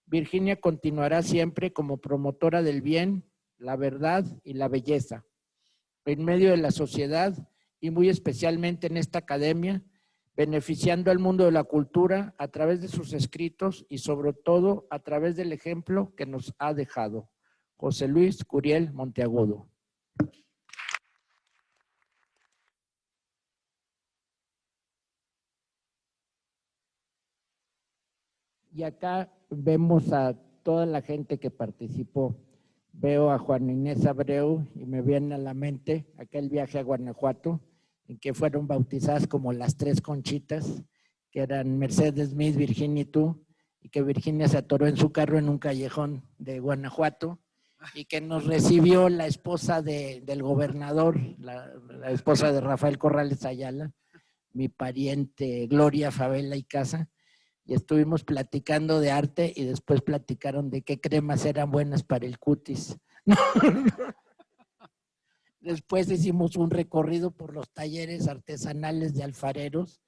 Virginia continuará siempre como promotora del bien, la verdad y la belleza, en medio de la sociedad y muy especialmente en esta academia, beneficiando al mundo de la cultura a través de sus escritos y sobre todo a través del ejemplo que nos ha dejado. José Luis Curiel Monteagudo. Y acá vemos a toda la gente que participó. Veo a Juan Inés Abreu y me viene a la mente aquel viaje a Guanajuato en que fueron bautizadas como las tres Conchitas, que eran Mercedes, Smith, Virginia y tú, y que Virginia se atoró en su carro en un callejón de Guanajuato y que nos recibió la esposa del gobernador, la esposa de Rafael Corrales Ayala, mi pariente Gloria Favela y Casa, y estuvimos platicando de arte y después platicaron de qué cremas eran buenas para el cutis. Después hicimos un recorrido por los talleres artesanales de alfareros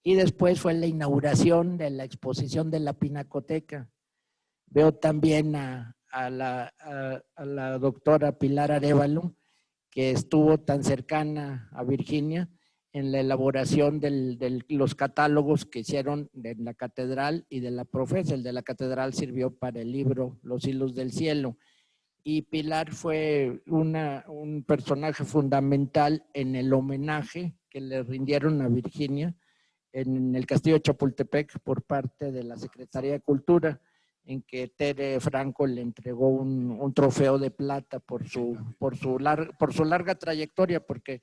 y después fue la inauguración de la exposición de la Pinacoteca. Veo también a la doctora Pilar Arévalo, que estuvo tan cercana a Virginia en la elaboración de los catálogos que hicieron de la catedral y de la Profesa. El de la catedral sirvió para el libro Los hilos del cielo. Y Pilar fue un personaje fundamental en el homenaje que le rindieron a Virginia en el Castillo de Chapultepec por parte de la Secretaría de Cultura, en que Tere Franco le entregó un trofeo de plata por su larga trayectoria, porque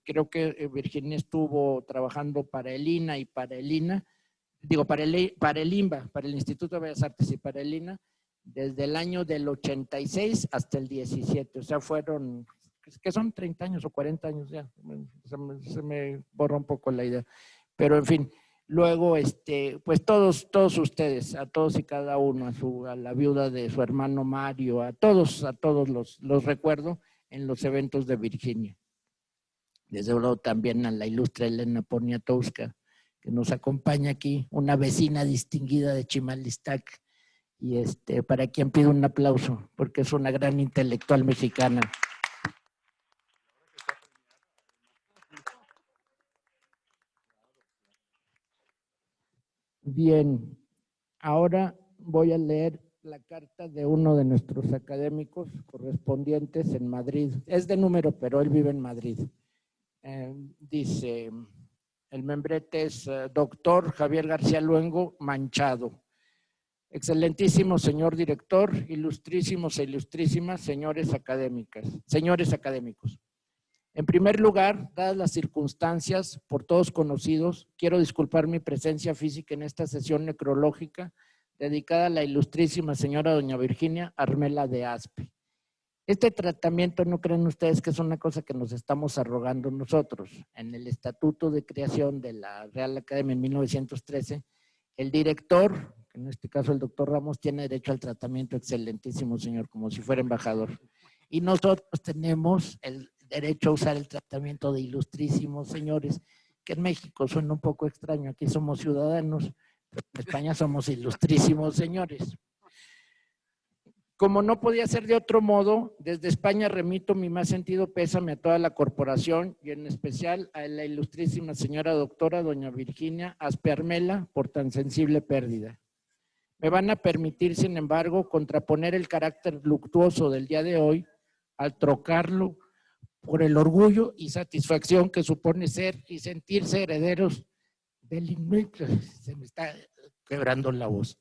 creo que Virginia estuvo trabajando para el INA y para el INA, para el INBA, para el Instituto de Bellas Artes y para el INA, desde el año del 86 hasta el 17, o sea, fueron, que son 30 años o 40 años ya, se me borra un poco la idea, pero en fin, luego, pues todos ustedes, a todos y cada uno, a la viuda de su hermano Mario, a todos los recuerdo en los eventos de Virginia. Desde luego también a la ilustre Elena Poniatowska, que nos acompaña aquí, una vecina distinguida de Chimalistac, y para quien pido un aplauso, porque es una gran intelectual mexicana. Bien, ahora voy a leer la carta de uno de nuestros académicos correspondientes en Madrid. Es de número, pero él vive en Madrid. Dice, el membrete es doctor Javier García Luengo Manchado. Excelentísimo señor director, ilustrísimos e ilustrísimas señores académicos. En primer lugar, dadas las circunstancias por todos conocidos, quiero disculpar mi presencia física en esta sesión necrológica dedicada a la ilustrísima señora doña Virginia Armela de Aspe. Este tratamiento, no creen ustedes que es una cosa que nos estamos arrogando nosotros. En el Estatuto de Creación de la Real Academia en 1913, el director, en este caso el doctor Ramos, tiene derecho al tratamiento excelentísimo señor, como si fuera embajador. Y nosotros tenemos el derecho a usar el tratamiento de ilustrísimos señores, que en México suena un poco extraño, aquí somos ciudadanos, pero en España somos ilustrísimos señores. Como no podía ser de otro modo, desde España remito mi más sentido pésame a toda la corporación y en especial a la ilustrísima señora doctora doña Virginia Aspe Armela por tan sensible pérdida. Me van a permitir, sin embargo, contraponer el carácter luctuoso del día de hoy al trocarlo por el orgullo y satisfacción que supone ser y sentirse herederos se me está quebrando la voz,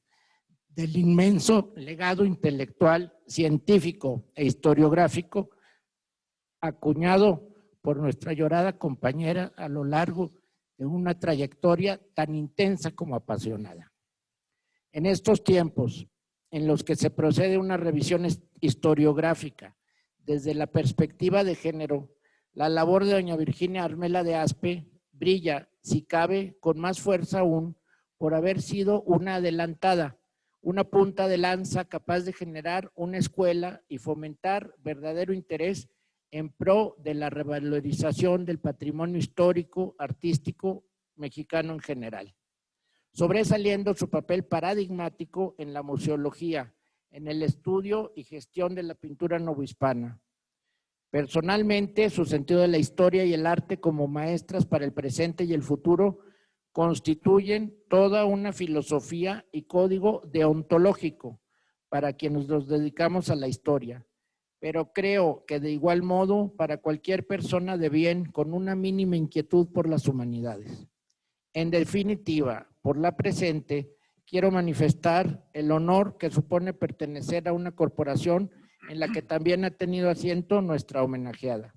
del inmenso legado intelectual, científico e historiográfico acuñado por nuestra llorada compañera a lo largo de una trayectoria tan intensa como apasionada. En estos tiempos, en los que se procede a una revisión historiográfica desde la perspectiva de género, la labor de doña Virginia Armela de Aspe brilla, si cabe, con más fuerza aún, por haber sido una adelantada, una punta de lanza capaz de generar una escuela y fomentar verdadero interés en pro de la revalorización del patrimonio histórico, artístico mexicano en general, sobresaliendo su papel paradigmático en la museología, en el estudio y gestión de la pintura novohispana. Personalmente, su sentido de la historia y el arte como maestras para el presente y el futuro constituyen toda una filosofía y código deontológico para quienes nos dedicamos a la historia, pero creo que de igual modo para cualquier persona de bien con una mínima inquietud por las humanidades. En definitiva, por la presente, quiero manifestar el honor que supone pertenecer a una corporación en la que también ha tenido asiento nuestra homenajeada,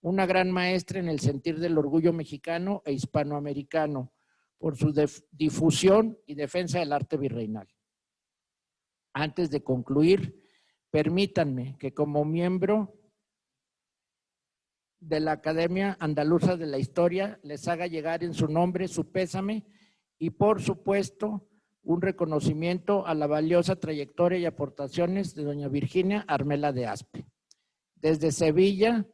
una gran maestra en el sentir del orgullo mexicano e hispanoamericano, por su difusión y defensa del arte virreinal. Antes de concluir, permítanme que como miembro de la Academia Andaluza de la Historia les haga llegar en su nombre su pésame y por supuesto un reconocimiento a la valiosa trayectoria y aportaciones de doña Virginia Armela de Aspe. Desde Sevilla,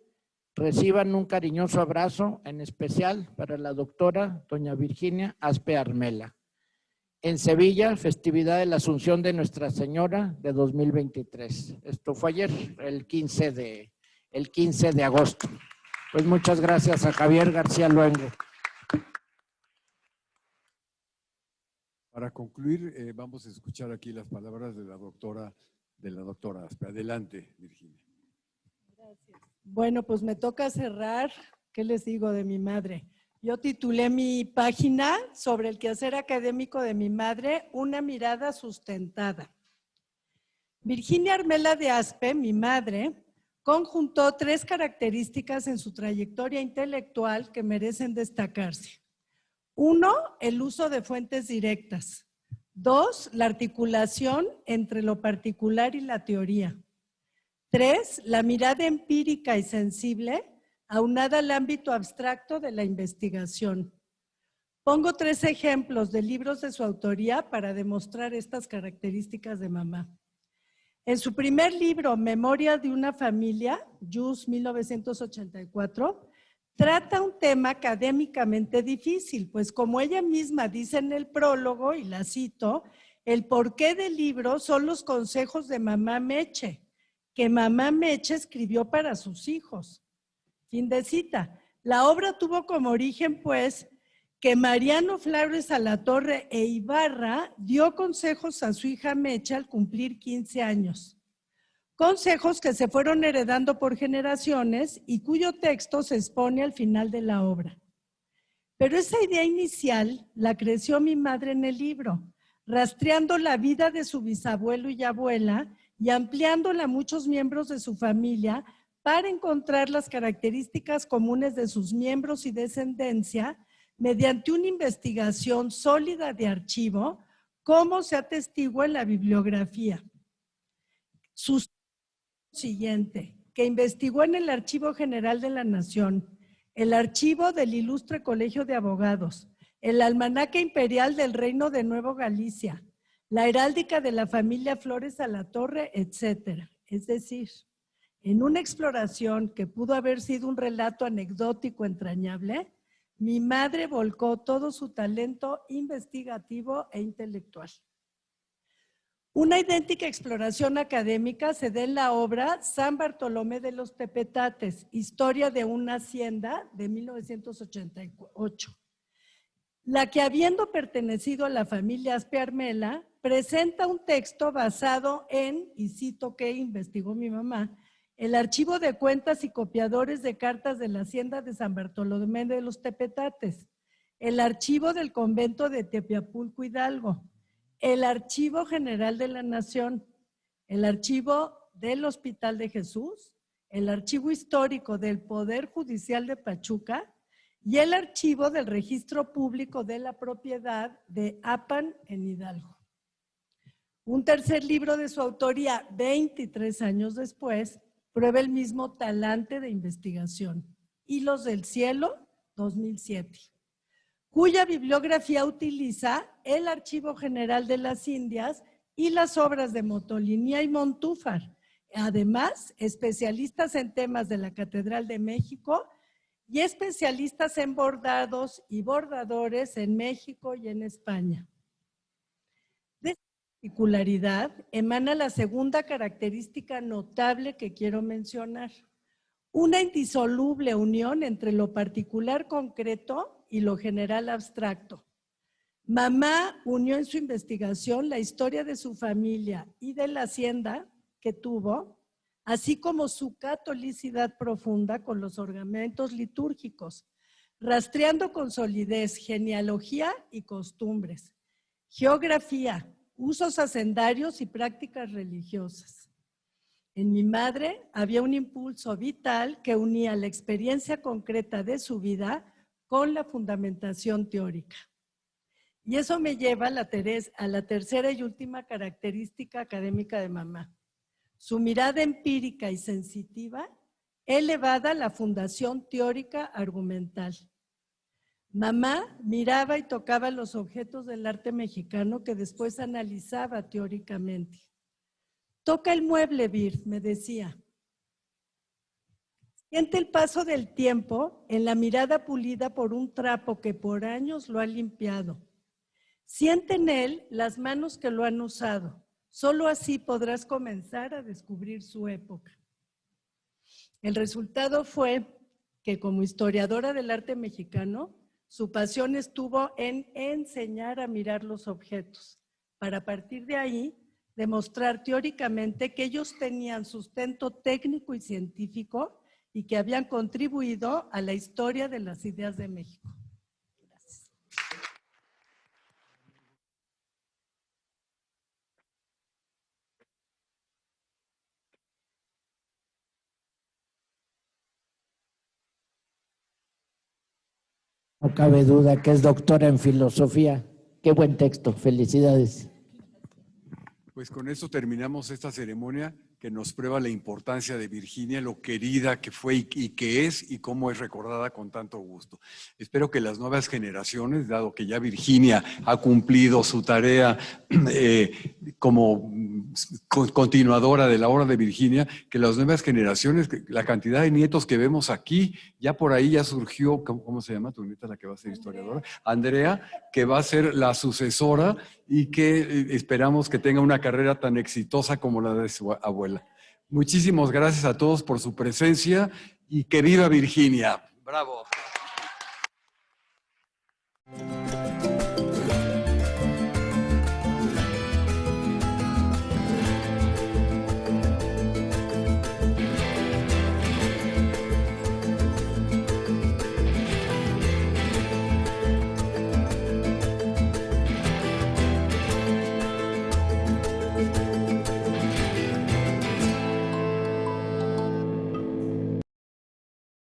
reciban un cariñoso abrazo, en especial para la doctora doña Virginia Aspe Armela. En Sevilla, festividad de la Asunción de Nuestra Señora de 2023. Esto fue ayer, el 15 de agosto. Pues muchas gracias a Javier García Luengo. Para concluir, vamos a escuchar aquí las palabras de la doctora Aspe. Adelante, Virginia. Gracias. Bueno, pues me toca cerrar. ¿Qué les digo de mi madre? Yo titulé mi página sobre el quehacer académico de mi madre, una mirada sustentada. Virginia Armela de Aspe, mi madre, conjuntó 3 características en su trayectoria intelectual que merecen destacarse. 1, el uso de fuentes directas. 2, la articulación entre lo particular y la teoría. 3, la mirada empírica y sensible, aunada al ámbito abstracto de la investigación. Pongo 3 ejemplos de libros de su autoría para demostrar estas características de mamá. En su primer libro, Memoria de una familia, Jus 1984, trata un tema académicamente difícil, pues como ella misma dice en el prólogo, y la cito, el porqué del libro son los consejos de mamá Meche, que mamá Meche escribió para sus hijos. Fin de cita. La obra tuvo como origen, pues, que Mariano Flores Alatorre e Ibarra dio consejos a su hija Meche al cumplir 15 años. Consejos que se fueron heredando por generaciones y cuyo texto se expone al final de la obra. Pero esa idea inicial la creció mi madre en el libro, rastreando la vida de su bisabuelo y abuela y ampliándola a muchos miembros de su familia para encontrar las características comunes de sus miembros y descendencia mediante una investigación sólida de archivo, como se atestigua en la bibliografía. Siguiente, que investigó en el Archivo General de la Nación, el archivo del Ilustre Colegio de Abogados, el Almanaque Imperial del Reino de Nuevo Galicia, la heráldica de la familia Flores Alatorre, etc. Es decir, en una exploración que pudo haber sido un relato anecdótico entrañable, mi madre volcó todo su talento investigativo e intelectual. Una idéntica exploración académica se da en la obra San Bartolomé de los Tepetates, Historia de una Hacienda, de 1988. La que, habiendo pertenecido a la familia Aspe Armela, presenta un texto basado en, y cito que investigó mi mamá, el archivo de cuentas y copiadores de cartas de la Hacienda de San Bartolomé de los Tepetates, el archivo del convento de Tepeapulco Hidalgo, el Archivo General de la Nación, el archivo del Hospital de Jesús, el archivo histórico del Poder Judicial de Pachuca y el archivo del Registro Público de la Propiedad de Apan en Hidalgo. Un tercer libro de su autoría, 23 años después, prueba el mismo talante de investigación, Hilos del Cielo, 2007, cuya bibliografía utiliza el Archivo General de las Indias y las obras de Motolinía y Montúfar. Además, especialistas en temas de la Catedral de México y especialistas en bordados y bordadores en México y en España. De esta particularidad emana la segunda característica notable que quiero mencionar: una indisoluble unión entre lo particular concreto y lo general abstracto. Mamá unió en su investigación la historia de su familia y de la hacienda que tuvo, así como su catolicidad profunda con los ornamentos litúrgicos, rastreando con solidez genealogía y costumbres, geografía, usos hacendarios y prácticas religiosas. En mi madre había un impulso vital que unía la experiencia concreta de su vida con la fundamentación teórica. Y eso me lleva a la tercera y última característica académica de mamá: su mirada empírica y sensitiva, elevada a la fundación teórica argumental. Mamá miraba y tocaba los objetos del arte mexicano que después analizaba teóricamente. Toca el mueble, Vir, me decía. Siente el paso del tiempo en la mirada pulida por un trapo que por años lo ha limpiado. Siente en él las manos que lo han usado. Solo así podrás comenzar a descubrir su época. El resultado fue que, como historiadora del arte mexicano, su pasión estuvo en enseñar a mirar los objetos, para a partir de ahí demostrar teóricamente que ellos tenían sustento técnico y científico y que habían contribuido a la historia de las ideas de México. Gracias. No cabe duda que es doctora en filosofía. Qué buen texto, felicidades. Pues con eso terminamos esta ceremonia que nos prueba la importancia de Virginia, lo querida que fue y que es y cómo es recordada con tanto gusto. Espero que las nuevas generaciones, dado que ya Virginia ha cumplido su tarea como continuadora de la obra de Virginia, que las nuevas generaciones, la cantidad de nietos que vemos aquí, ya por ahí ya surgió, ¿cómo se llama tu nieta, la que va a ser historiadora? Andrea, que va a ser la sucesora y que esperamos que tenga una carrera tan exitosa como la de su abuela. Muchísimas gracias a todos por su presencia y que viva Virginia. ¡Bravo!